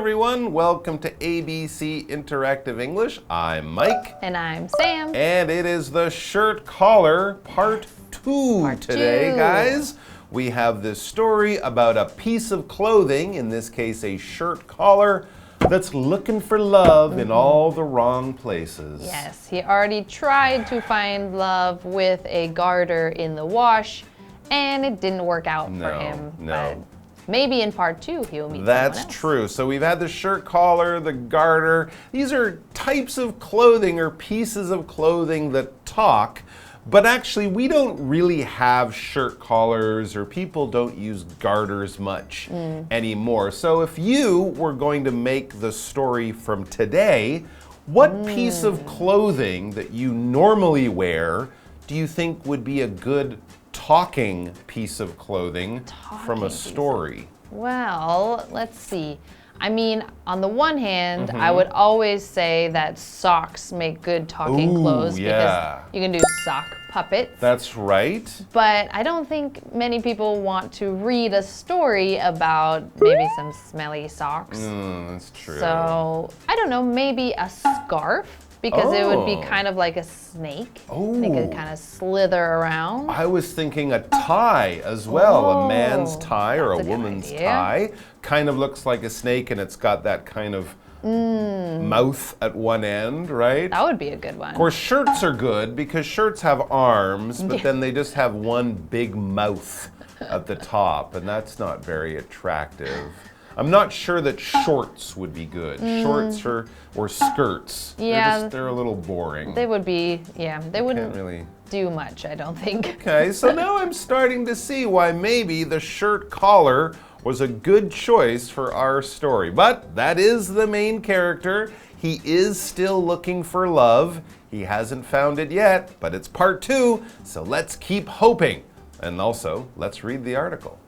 everyone. Welcome to ABC Interactive English. I'm Mike. And I'm Sam. And it is the shirt collar part 2 today, guys. We have this story about a piece of clothing, in this case a shirt collar, that's looking for love in all the wrong places. Yes, he already tried to find love with a garter in the wash, and it didn't work out for him. But maybe in part 2 he'll meet someone else. That's true. So we've had the shirt collar, the garter. These are types of clothing or pieces of clothing that talk. But actually, we don't really have shirt collars, or people don't use garters much anymore. So if you were going to make the story from today, what piece of clothing that you normally wear do you think would be a good talking piece of clothing from a story? Well, let's see. I mean, on the one hand, I would always say that socks make good talking clothes because you can do sock puppets. That's right. But I don't think many people want to read a story about maybe some smelly socks. That's true. So, I don't know, maybe a scarf? Because it would be kind of like a snake. They could kind of slither around. I was thinking a tie as well. A man's tie or a woman's tie. Kind of looks like a snake, and it's got that kind of mouth at one end, right? That would be a good one. Of course, shirts are good because shirts have arms, but then they just have one big mouth at the top, and that's not very attractive. I'm not sure that shorts would be good. Shorts or skirts. Yeah. They're a little boring. They would be, they wouldn't really do much, I don't think. Okay, so now I'm starting to see why maybe the shirt collar was a good choice for our story. But that is the main character. He is still looking for love. He hasn't found it yet, but it's part 2, so let's keep hoping. And also, let's read the article.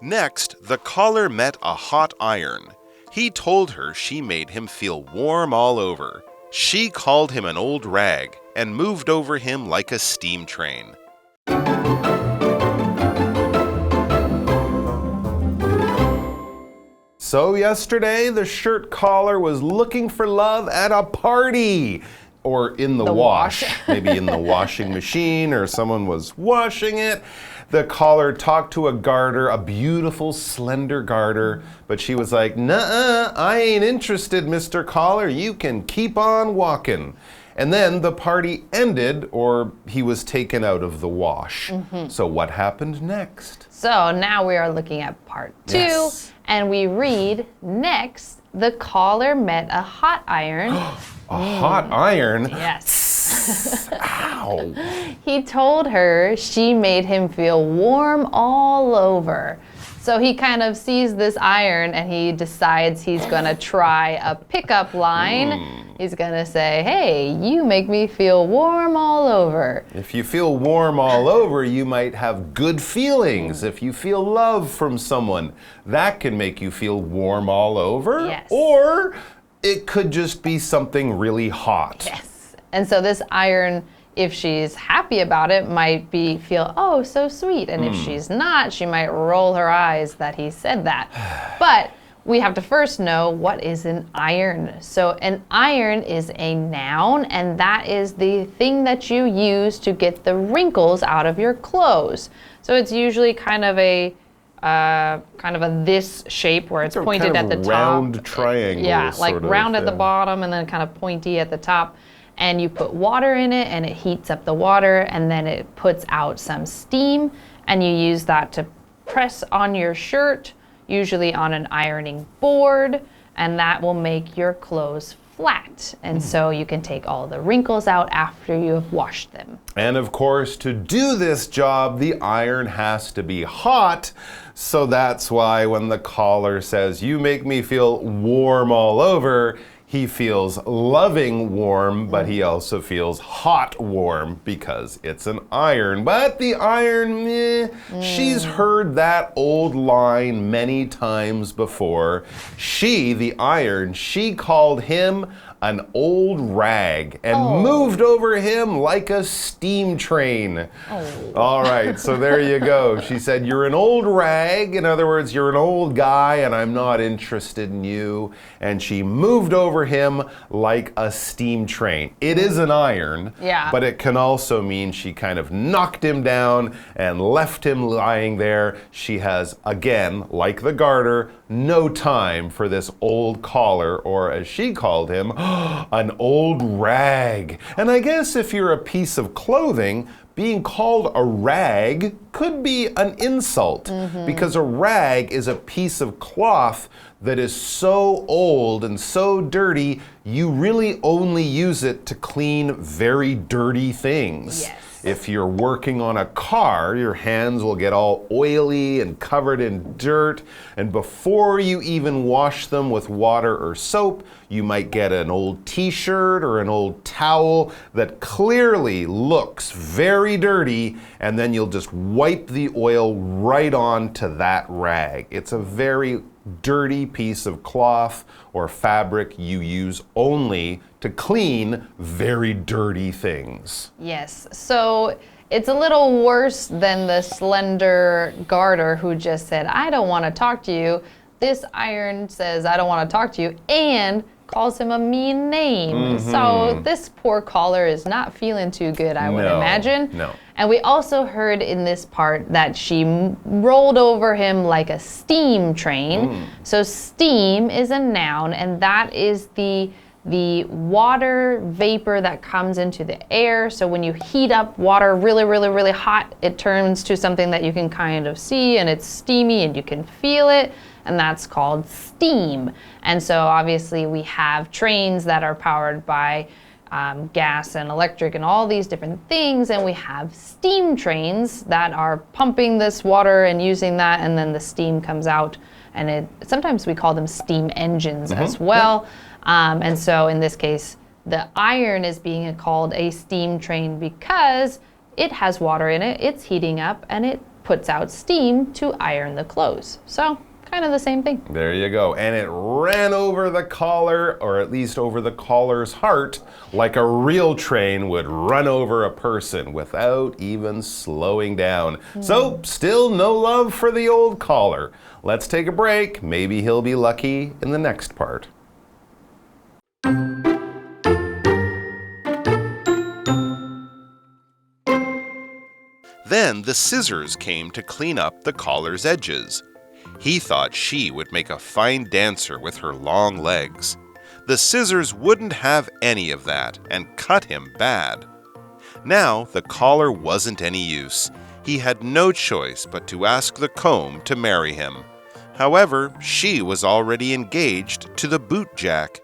Next, the collar met a hot iron. He told her she made him feel warm all over. She called him an old rag and moved over him like a steam train. So yesterday, the shirt collar was looking for love at a party. Or in the wash. Maybe in the washing machine, or someone was washing it. The collar talked to a garter, a beautiful, slender garter, but she was like, "Nuh-uh, I ain't interested, Mr. Collar. You can keep on walking." And then the party ended, or he was taken out of the wash. So what happened next? So now we are looking at part 2, and we read, next, the collar met a hot iron. A hot iron? Yes. Ow. He told her she made him feel warm all over. So he kind of sees this iron and he decides he's gonna try a pickup line. He's gonna say, "Hey, you make me feel warm all over." If you feel warm all over, you might have good feelings. If you feel love from someone, that can make you feel warm all over. Yes. Or it could just be something really hot. Yes. And so this iron, if she's happy about it, might feel, oh, so sweet. And if she's not, she might roll her eyes that he said that. But we have to first know, what is an iron? So an iron is a noun, and that is the thing that you use to get the wrinkles out of your clothes. So it's usually kind of a this shape where it's pointed kind of at the top. Round triangle. Yeah, like sort of, round at the bottom and then kind of pointy at the top. And you put water in it and it heats up the water and then it puts out some steam, and you use that to press on your shirt, usually on an ironing board, and that will make your clothes flat. And so you can take all the wrinkles out after you have washed them. And of course, to do this job, the iron has to be hot. So that's why when the collar says, "You make me feel warm all over," he feels loving warm, but he also feels hot warm because it's an iron. But the iron, she's heard that old line many times before. She, the iron, she called him an old rag and moved over him like a steam train. All right, so there you go. She said, you're an old rag. In other words, you're an old guy and I'm not interested in you. And she moved over him like a steam train. It is an iron, but it can also mean she kind of knocked him down and left him lying there. She has, again, like the garter, no time for this old collar, or as she called him, an old rag. And I guess if you're a piece of clothing, being called a rag could be an insult because a rag is a piece of cloth that is so old and so dirty, you really only use it to clean very dirty things. Yes. If you're working on a car, your hands will get all oily and covered in dirt, and before you even wash them with water or soap, you might get an old t-shirt or an old towel that clearly looks very dirty, and then you'll just wipe the oil right onto that rag. It's a very dirty piece of cloth or fabric you use only to clean very dirty things. Yes, so it's a little worse than the slender garter who just said, I don't want to talk to you. This iron says, I don't want to talk to you, and calls him a mean name. So this poor caller is not feeling too good, I would imagine. No. And we also heard in this part that she rolled over him like a steam train. So steam is a noun, and that is the water vapor that comes into the air. So when you heat up water really, really, really hot, it turns to something that you can kind of see, and it's steamy and you can feel it, and that's called steam. And so obviously we have trains that are powered by gas and electric and all these different things, and we have steam trains that are pumping this water and using that, and then the steam comes out, and sometimes we call them steam engines as well. And so in this case, the iron is being called a steam train because it has water in it, it's heating up, and it puts out steam to iron the clothes. So kind of the same thing. There you go. And it ran over the collar, or at least over the collar's heart, like a real train would run over a person without even slowing down. So still no love for the old collar. Let's take a break. Maybe he'll be lucky in the next part. Then the scissors came to clean up the collar's edges. He thought she would make a fine dancer with her long legs. The scissors wouldn't have any of that and cut him bad. Now the collar wasn't any use. He had no choice but to ask the comb to marry him. However, she was already engaged to the bootjack.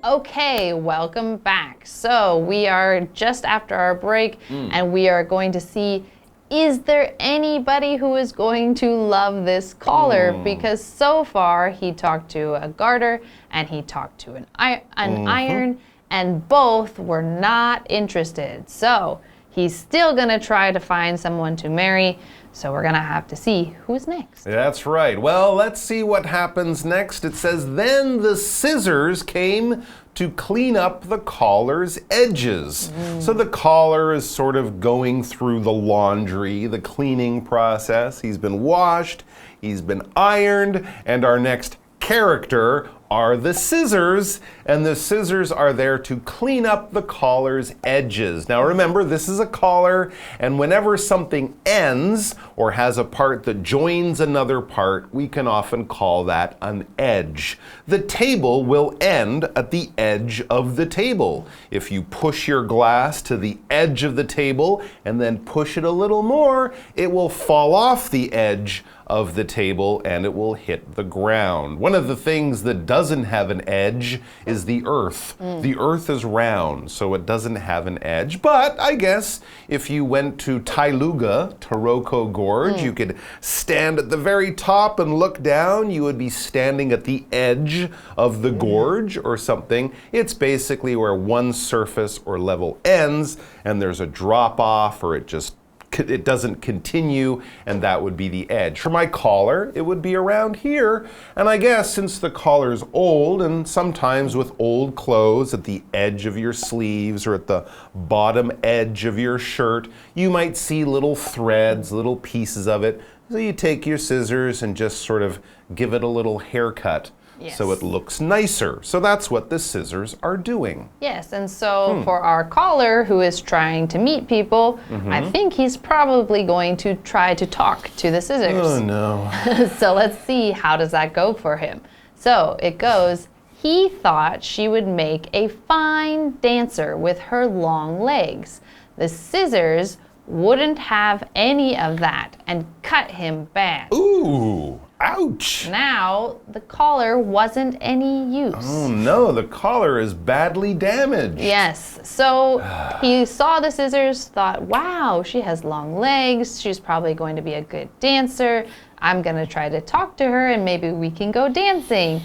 Okay, welcome back. So we are just after our break, and we are going to see, is there anybody who is going to love this collar? Because so far he talked to a garter and he talked to an iron, and both were not interested. So he's still going to try to find someone to marry. So we're going to have to see who's next. That's right. Well, let's see what happens next. It says, then the scissors came to clean up the collar's edges. So the collar is sort of going through the laundry, the cleaning process. He's been washed, he's been ironed, and our next character are the scissors, and the scissors are there to clean up the collar's edges. Now remember, this is a collar, and whenever something ends or has a part that joins another part, we can often call that an edge. The table will end at the edge of the table. If you push your glass to the edge of the table and then push it a little more, it will fall off the edge of the table and it will hit the ground. One of the things that doesn't have an edge is the earth. The earth is round, so it doesn't have an edge. But I guess if you went to Tailuga, Taroko Gorge, you could stand at the very top and look down. You would be standing at the edge of the gorge or something. It's basically where one surface or level ends and there's a drop off, or it just it doesn't continue, and that would be the edge. For my collar, it would be around here. And I guess since the collar's old, and sometimes with old clothes at the edge of your sleeves or at the bottom edge of your shirt, you might see little threads, little pieces of it. So you take your scissors and just sort of give it a little haircut. Yes. So it looks nicer. So that's what the scissors are doing. Yes, and so for our caller who is trying to meet people, I think he's probably going to try to talk to the scissors. Oh no. So let's see, how does that go for him? So it goes, he thought she would make a fine dancer with her long legs. The scissors wouldn't have any of that and cut him bad. Ooh. Ouch! Now, the collar wasn't any use. Oh no, the collar is badly damaged. Yes, so he saw the scissors, thought, wow, she has long legs, she's probably going to be a good dancer. I'm gonna try to talk to her and maybe we can go dancing.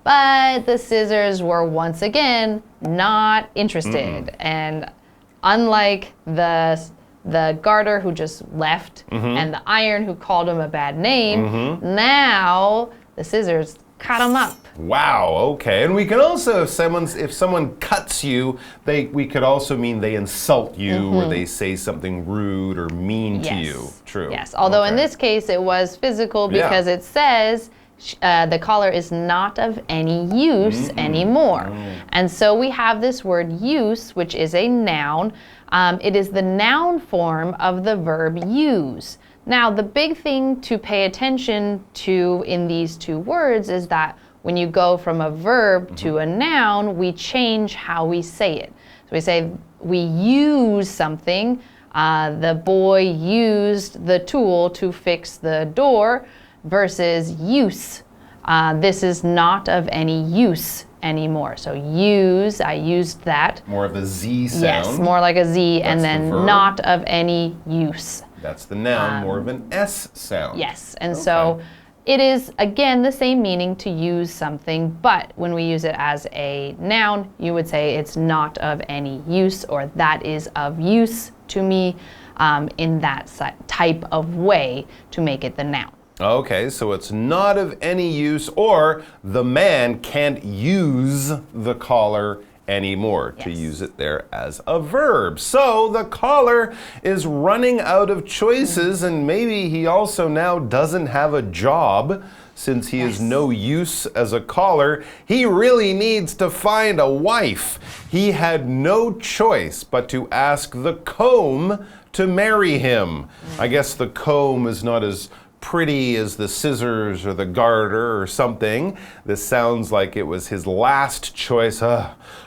But the scissors were once again not interested. And unlike the garter who just left and the iron who called him a bad name, now the scissors cut him up. Wow, okay. And we can also, if someone cuts you, we could also mean they insult you or they say something rude or mean to you. True. Yes, although in this case it was physical because it says the collar is not of any use anymore. And so we have this word use, which is a noun. It is the noun form of the verb use. Now, the big thing to pay attention to in these two words is that when you go from a verb to a noun, we change how we say it. So we say we use something. The boy used the tool to fix the door versus use. This is not of any use anymore. So use, I used that. More of a Z sound. Yes, more like a Z, and then not of any use. That's the noun, more of an S sound. Yes, and so it is, again, the same meaning to use something, but when we use it as a noun, you would say it's not of any use, or that is of use to me, in that type of way to make it the noun. Okay, so it's not of any use, or the man can't use the collar anymore, to use it there as a verb. So the caller is running out of choices, and maybe he also now doesn't have a job. Since he is no use as a caller, he really needs to find a wife. He had no choice but to ask the comb to marry him. I guess the comb is not as pretty as the scissors or the garter or something. This sounds like it was his last choice.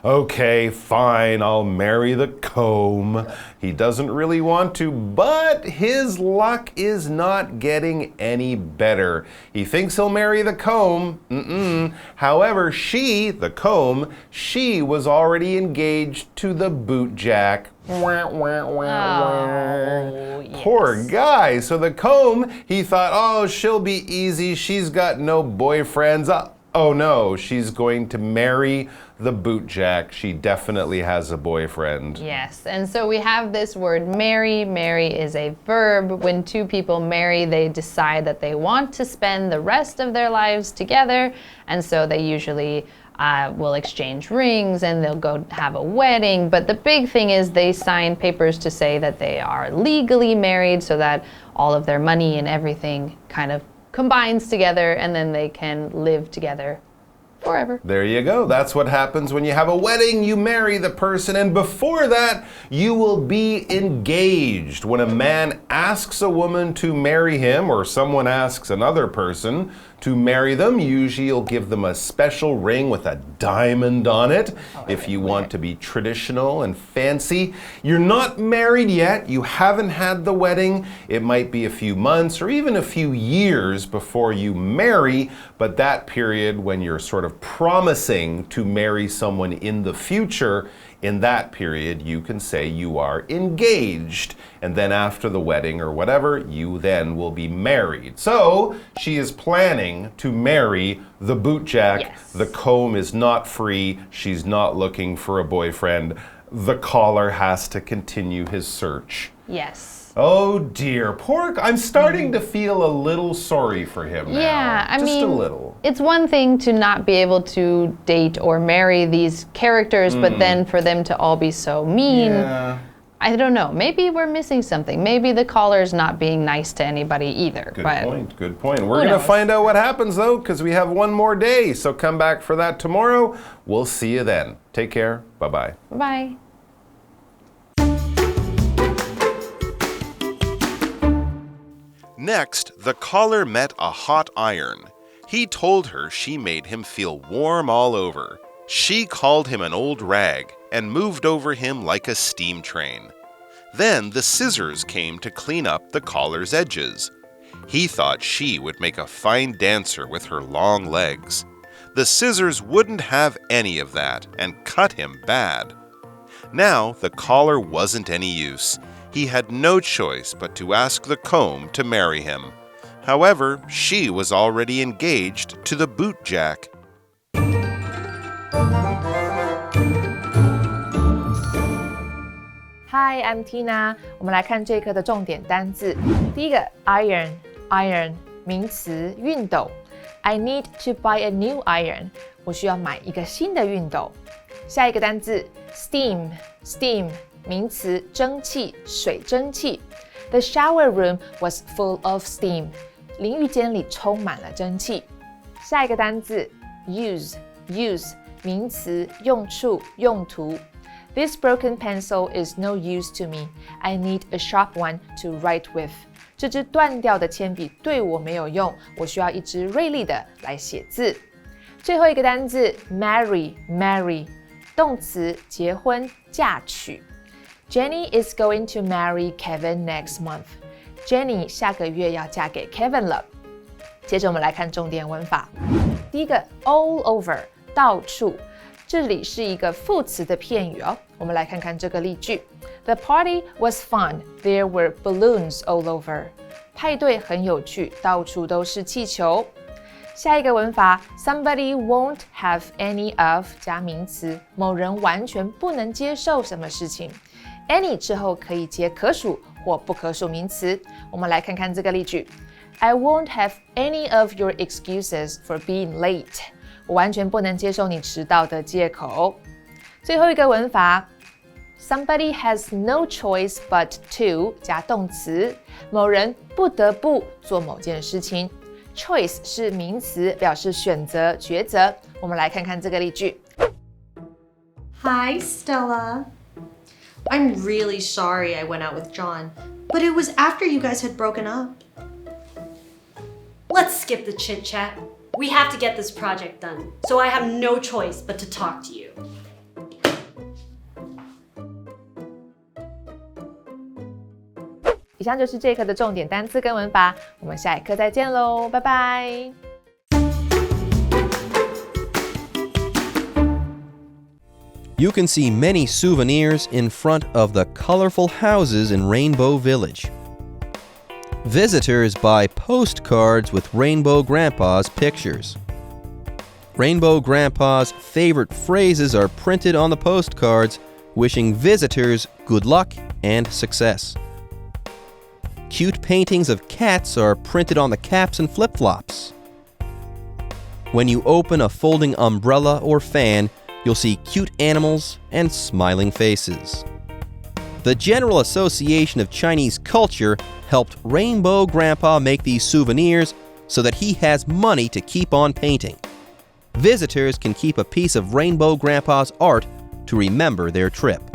Okay, fine, I'll marry the comb. He doesn't really want to, but his luck is not getting any better. He thinks he'll marry the comb. However, she, the comb, she was already engaged to the bootjack. Poor guy. So the comb, he thought, oh, she'll be easy. She's got no boyfriends. Oh no, she's going to marry the bootjack. She definitely has a boyfriend. Yes, and so we have this word marry. Marry is a verb. When two people marry, they decide that they want to spend the rest of their lives together, and so they usually will exchange rings and they'll go have a wedding. But the big thing is they sign papers to say that they are legally married so that all of their money and everything kind of combines together and then they can live together forever. There you go. That's what happens when you have a wedding. You marry the person, and before that, you will be engaged. When a man asks a woman to marry him, or someone asks another person to marry them, usually you'll give them a special ring with a diamond on it. If you want to be traditional and fancy. You're not married yet. You haven't had the wedding. It might be a few months or even a few years before you marry, but that period when you're sort of promising to marry someone in the future, in that period, you can say you are engaged. And then after the wedding or whatever, you then will be married. So she is planning to marry the bootjack. Yes. The comb is not free. She's not looking for a boyfriend. The caller has to continue his search. Yes. Oh dear, I'm starting to feel a little sorry for him now. Yeah, I mean, just a little. It's one thing to not be able to date or marry these characters, but then for them to all be so mean. Yeah. I don't know. Maybe we're missing something. Maybe the caller's not being nice to anybody either. Good point. We're going to find out what happens, though, because we have one more day. So come back for that tomorrow. We'll see you then. Take care. Bye-bye. Bye. Next, the caller met a hot iron. He told her she made him feel warm all over. She called him an old rag and moved over him like a steam train. Then the scissors came to clean up the collar's edges. He thought she would make a fine dancer with her long legs. The scissors wouldn't have any of that and cut him bad. Now the collar wasn't any use. He had no choice but to ask the comb to marry him. However, she was already engaged to the bootjack. Hi, I'm Tina. 我们来看这一课的重点单字。第一个 iron 名词，熨斗。I need to buy a new iron. 我需要买一个新的熨斗。下一个单字 steam 名词，蒸汽，水蒸气。The shower room was full of steam. 淋浴间里充满了蒸汽。下一个单字 use 名词，用处，用途。This broken pencil is no use to me. I need a sharp one to write with. 这支断掉的铅笔对我没有用，我需要一支锐利的来写字。最后一个单字 marry 动词，结婚，嫁娶。Jenny is going to marry Kevin next month. Jenny 下个月要嫁给 Kevin 了。接着我们来看重点文法。第一个 all over 到处，这里是一个副词的片语哦。我们来看看这个例句。The party was fun. There were balloons all over. 派对很有趣，到处都是气球。下一个文法 Somebody won't have any of 加名词，某人完全不能接受什么事情。Any 之后可以接可数或不可数名词。我们来看看这个例句。I won't have any of your excuses for being late. 我完全不能接受你迟到的借口。最后一个文法 Somebody has no choice but to 加动词，某人不得不做某件事情。Choice 是名词，表示选择、抉择。我们来看看这个例句。Hi, Stella. I'm really sorry I went out with John, but it was after you guys had broken up. Let's skip the chit-chat. We have to get this project done, so I have no choice but to talk to you. 以上就是这一课的重点单词跟文法，我们下一课再见喽，拜拜。You can see many souvenirs in front of the colorful houses in Rainbow Village. Visitors buy postcards with Rainbow Grandpa's pictures. Rainbow Grandpa's favorite phrases are printed on the postcards, wishing visitors good luck and success. Cute paintings of cats are printed on the caps and flip-flops. When you open a folding umbrella or fan, you'll see cute animals and smiling faces. The General Association of Chinese Culture helped Rainbow Grandpa make these souvenirs so that he has money to keep on painting. Visitors can keep a piece of Rainbow Grandpa's art to remember their trip.